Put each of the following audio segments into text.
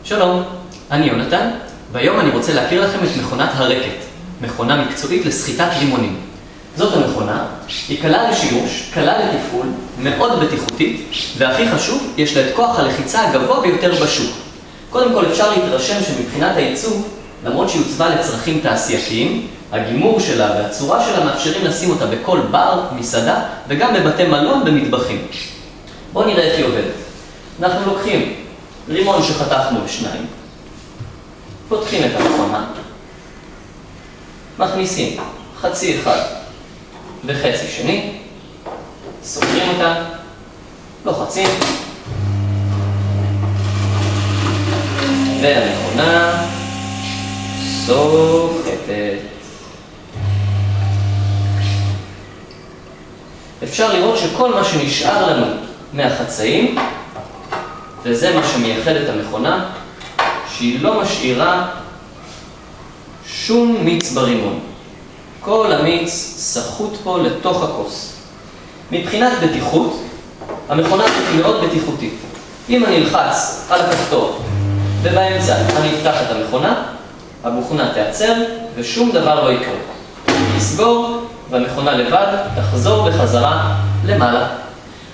שלום, אני יונתן, והיום אני רוצה להכיר לכם את מכונת הרקט, מכונה מקצועית לסחיטת רימונים. זאת המכונה, היא קלה לשימוש, קלה לתפעול, מאוד בטיחותית, והכי חשוב, יש לה את כוח הלחיצה הגבוה ביותר בשוק. קודם כל אפשר להתרשם שמבחינת העיצוב, למרות שהיא עוצבה לצרכים תעשייתיים, הגימור שלה והצורה שלה מאפשרים לשים אותה בכל בר, מסעדה, וגם בבתי מלון במטבחים. בואו נראה איך היא עובדת. אנחנו לוקחים רימון שחתכנו לשניים, פותחים את המכונה, מכניסים חצי אחד וחצי שני, סוגרים אותה, לוחצים, והמכונה סוחטת. אפשר לראות שכל מה שנשאר לנו מהחצאים, וזה מה שמייחד את המכונה, שהיא לא משאירה שום מיץ ברימון. כל המיץ סחוט פה לתוך הכוס. מבחינת בטיחות, המכונה הזאת היא מאוד בטיחותית. אם אני אלחץ על הכפתור ובאמצע אני אפתח את המכונה, המכונה תיעצר ושום דבר לא יקרה. נסגור והמכונה לבד תחזור בחזרה למעלה.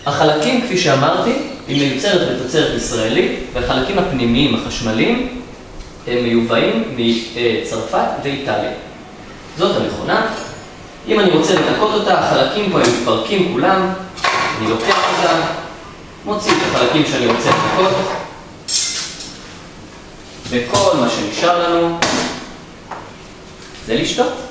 החלקים, כפי שאמרתי, היא מיוצרת בתוצרת ישראלית, והחלקים הפנימיים החשמליים הם מיובאים מצרפת ואיטליה. זאת המכונה. אם אני רוצה לנקות אותה, החלקים פה הם מתפרקים כולם, אני לוקח אותה, מוציא את החלקים שאני רוצה לנקות, וכל מה שנשאר לנו זה לשתות.